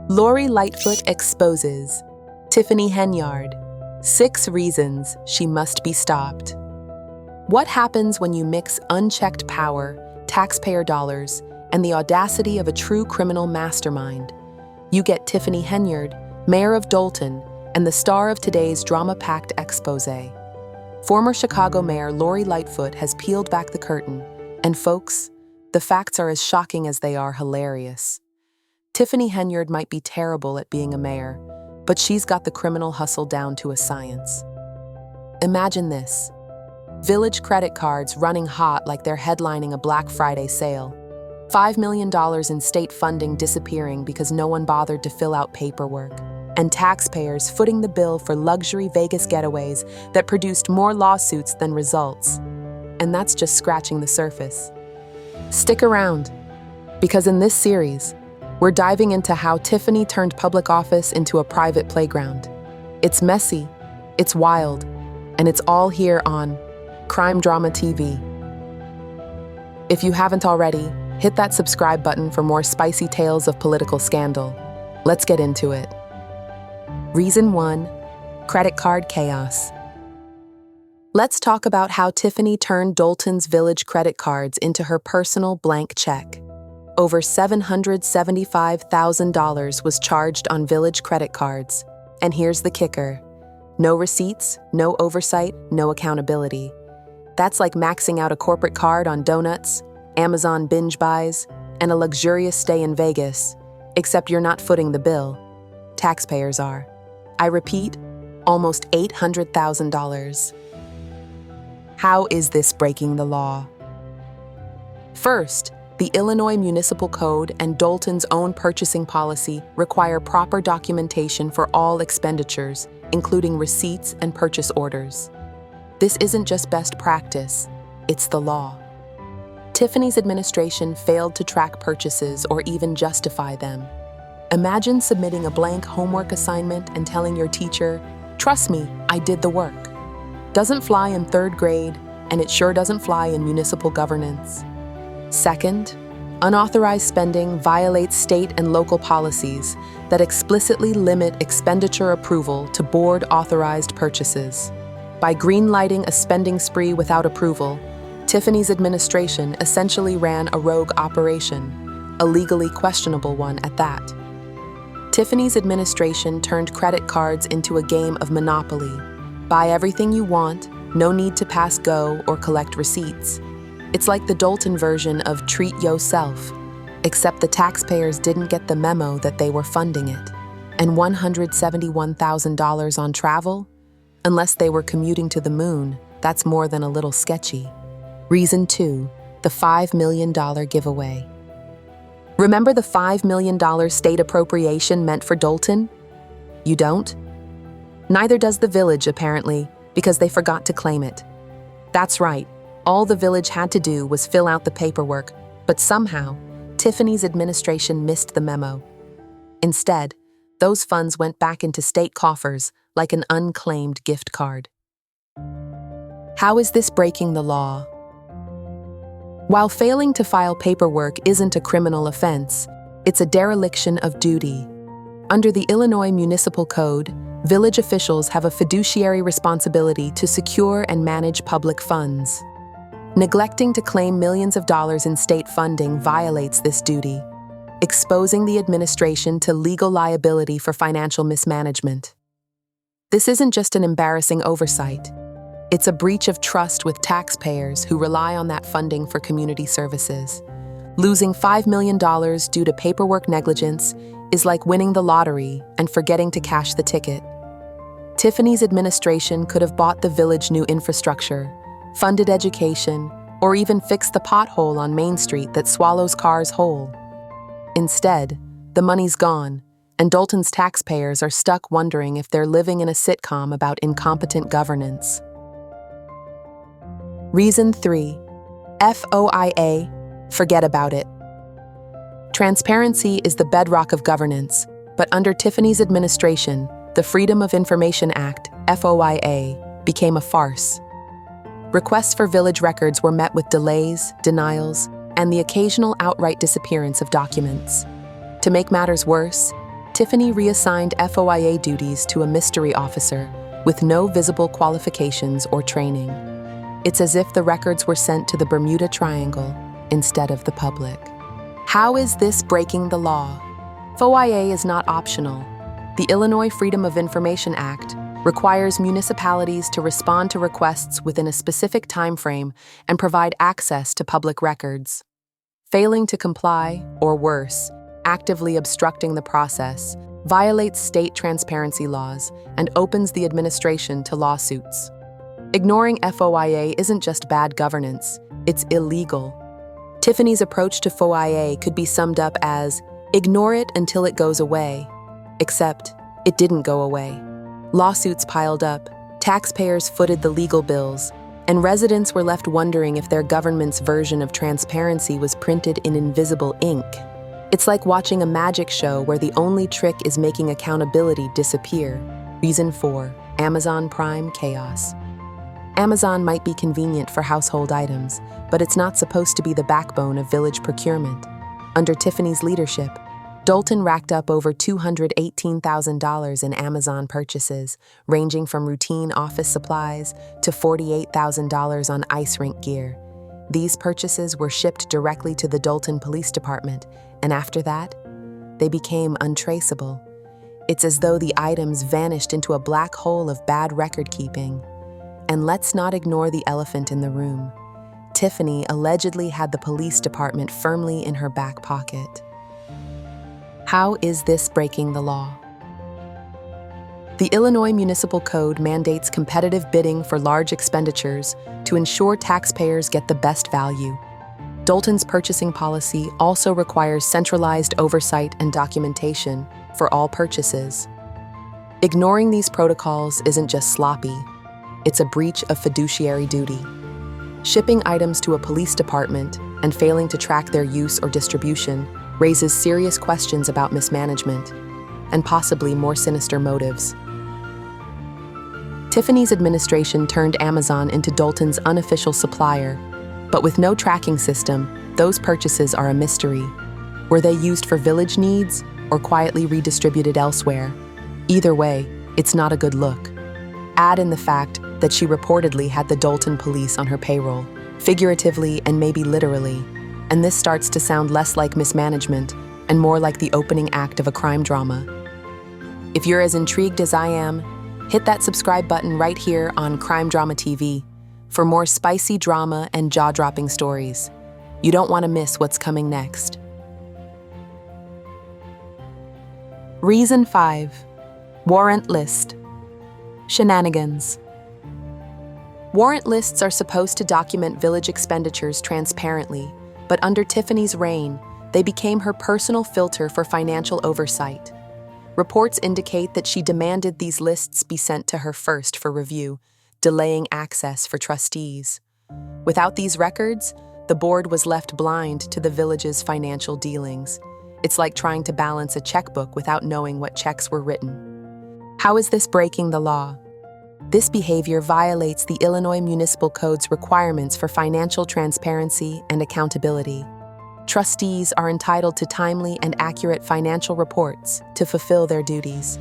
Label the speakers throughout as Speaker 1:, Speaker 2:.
Speaker 1: Lori Lightfoot exposes Tiffany Henyard. 6 reasons she must be stopped. What happens when you mix unchecked power, taxpayer dollars, and the audacity of a true criminal mastermind? You get Tiffany Henyard, mayor of Dolton, and the star of today's drama-packed expose. Former Chicago Mayor Lori Lightfoot has peeled back the curtain, and folks, the facts are as shocking as they are hilarious. Tiffany Henyard might be terrible at being a mayor, but she's got the criminal hustle down to a science. Imagine this. Village credit cards running hot like they're headlining a Black Friday sale. $5 million in state funding disappearing because no one bothered to fill out paperwork. And taxpayers footing the bill for luxury Vegas getaways that produced more lawsuits than results. And that's just scratching the surface. Stick around, because in this series, we're diving into how Tiffany turned public office into a private playground. It's messy, it's wild, and it's all here on Crime Drama TV. If you haven't already, hit that subscribe button for more spicy tales of political scandal. Let's get into it. Reason 1, credit card chaos. Let's talk about how Tiffany turned Dolton's Village credit cards into her personal blank check. Over $775,000 was charged on Village credit cards. And here's the kicker. No receipts, no oversight, no accountability. That's like maxing out a corporate card on donuts, Amazon binge buys, and a luxurious stay in Vegas, except you're not footing the bill. Taxpayers are. I repeat, almost $800,000. How is this breaking the law? First, the Illinois Municipal Code and Dolton's own purchasing policy require proper documentation for all expenditures, including receipts and purchase orders. This isn't just best practice, it's the law. Tiffany's administration failed to track purchases or even justify them. Imagine submitting a blank homework assignment and telling your teacher, "Trust me, I did the work." Doesn't fly in 3rd grade, and it sure doesn't fly in municipal governance. Second, unauthorized spending violates state and local policies that explicitly limit expenditure approval to board-authorized purchases. By greenlighting a spending spree without approval, Tiffany's administration essentially ran a rogue operation, a legally questionable one at that. Tiffany's administration turned credit cards into a game of Monopoly. Buy everything you want, no need to pass go or collect receipts. It's like the Dolton version of treat yourself, except the taxpayers didn't get the memo that they were funding it. And $171,000 on travel? Unless they were commuting to the moon, that's more than a little sketchy. Reason 2, the $5 million giveaway. Remember the $5 million state appropriation meant for Dolton? You don't? Neither does the Village, apparently, because they forgot to claim it. That's right. All the Village had to do was fill out the paperwork, but somehow, Tiffany's administration missed the memo. Instead, those funds went back into state coffers like an unclaimed gift card. How is this breaking the law? While failing to file paperwork isn't a criminal offense, it's a dereliction of duty. Under the Illinois Municipal Code, Village officials have a fiduciary responsibility to secure and manage public funds. Neglecting to claim millions of dollars in state funding violates this duty, exposing the administration to legal liability for financial mismanagement. This isn't just an embarrassing oversight. It's a breach of trust with taxpayers who rely on that funding for community services. Losing $5 million due to paperwork negligence is like winning the lottery and forgetting to cash the ticket. Tiffany's administration could have bought the Village new infrastructure, funded education, or even fixed the pothole on Main Street that swallows cars whole. Instead, the money's gone, and Dolton's taxpayers are stuck wondering if they're living in a sitcom about incompetent governance. Reason 3, FOIA, forget about it. Transparency is the bedrock of governance, but under Tiffany's administration, the Freedom of Information Act, FOIA, became a farce. Requests for Village records were met with delays, denials, and the occasional outright disappearance of documents. To make matters worse, Tiffany reassigned FOIA duties to a mystery officer with no visible qualifications or training. It's as if the records were sent to the Bermuda Triangle instead of the public. How is this breaking the law? FOIA is not optional. The Illinois Freedom of Information Act requires municipalities to respond to requests within a specific time frame and provide access to public records. Failing to comply, or worse, actively obstructing the process, violates state transparency laws and opens the administration to lawsuits. Ignoring FOIA isn't just bad governance, it's illegal. Tiffany's approach to FOIA could be summed up as, ignore it until it goes away. Except, it didn't go away. Lawsuits piled up, taxpayers footed the legal bills, and residents were left wondering if their government's version of transparency was printed in invisible ink. It's like watching a magic show where the only trick is making accountability disappear. Reason 4, Amazon Prime chaos. Amazon might be convenient for household items, but it's not supposed to be the backbone of village procurement. Under Tiffany's leadership, Dolton racked up over $218,000 in Amazon purchases, ranging from routine office supplies to $48,000 on ice rink gear. These purchases were shipped directly to the Dolton Police Department, and after that, they became untraceable. It's as though the items vanished into a black hole of bad record-keeping. And let's not ignore the elephant in the room. Tiffany allegedly had the police department firmly in her back pocket. How is this breaking the law? The Illinois Municipal Code mandates competitive bidding for large expenditures to ensure taxpayers get the best value. Dolton's purchasing policy also requires centralized oversight and documentation for all purchases. Ignoring these protocols isn't just sloppy, it's a breach of fiduciary duty. Shipping items to a police department and failing to track their use or distribution raises serious questions about mismanagement and possibly more sinister motives. Tiffany's administration turned Amazon into Dolton's unofficial supplier, but with no tracking system, those purchases are a mystery. Were they used for village needs or quietly redistributed elsewhere? Either way, it's not a good look. Add in the fact that she reportedly had the Dolton police on her payroll, figuratively and maybe literally, and this starts to sound less like mismanagement and more like the opening act of a crime drama. If you're as intrigued as I am, hit that subscribe button right here on Crime Drama TV for more spicy drama and jaw-dropping stories. You don't want to miss what's coming next. Reason 5. Warrant list. Shenanigans. Warrant lists are supposed to document village expenditures transparently, but under Tiffany's reign, they became her personal filter for financial oversight. Reports indicate that she demanded these lists be sent to her first for review, delaying access for trustees. Without these records, the board was left blind to the village's financial dealings. It's like trying to balance a checkbook without knowing what checks were written. How is this breaking the law? This behavior violates the Illinois Municipal Code's requirements for financial transparency and accountability. Trustees are entitled to timely and accurate financial reports to fulfill their duties.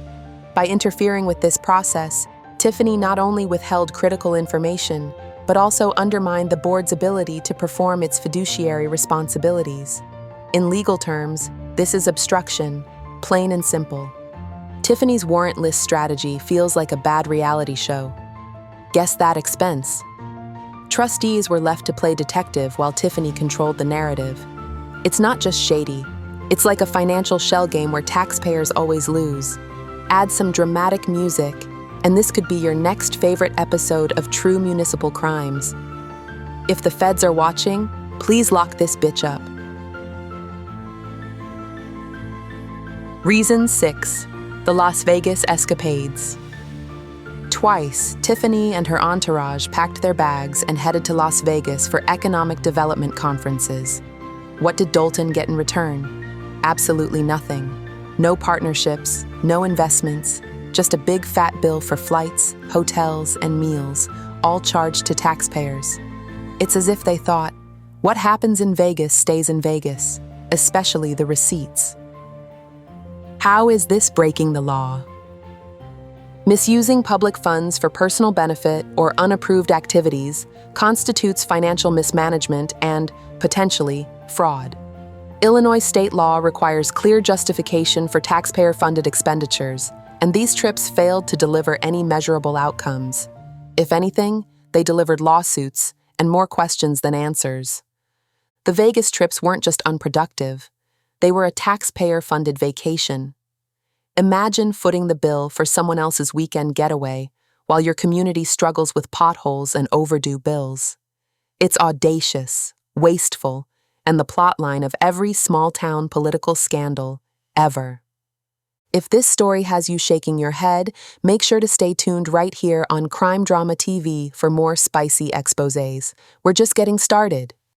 Speaker 1: By interfering with this process, Tiffany not only withheld critical information, but also undermined the board's ability to perform its fiduciary responsibilities. In legal terms, this is obstruction, plain and simple. Tiffany's warrant list strategy feels like a bad reality show. Guess that expense. Trustees were left to play detective while Tiffany controlled the narrative. It's not just shady. It's like a financial shell game where taxpayers always lose. Add some dramatic music, and this could be your next favorite episode of True Municipal Crimes. If the feds are watching, please lock this bitch up. Reason 6. The Las Vegas escapades. Twice, Tiffany and her entourage packed their bags and headed to Las Vegas for economic development conferences. What did Dolton get in return? Absolutely nothing. No partnerships, no investments, just a big fat bill for flights, hotels, and meals, all charged to taxpayers. It's as if they thought, what happens in Vegas stays in Vegas, especially the receipts. How is this breaking the law? Misusing public funds for personal benefit or unapproved activities constitutes financial mismanagement and, potentially, fraud. Illinois state law requires clear justification for taxpayer-funded expenditures, and these trips failed to deliver any measurable outcomes. If anything, they delivered lawsuits and more questions than answers. The Vegas trips weren't just unproductive, they were a taxpayer-funded vacation. Imagine footing the bill for someone else's weekend getaway while your community struggles with potholes and overdue bills. It's audacious, wasteful, and the plotline of every small-town political scandal ever. If this story has you shaking your head, make sure to stay tuned right here on Crime Drama TV for more spicy exposés. We're just getting started.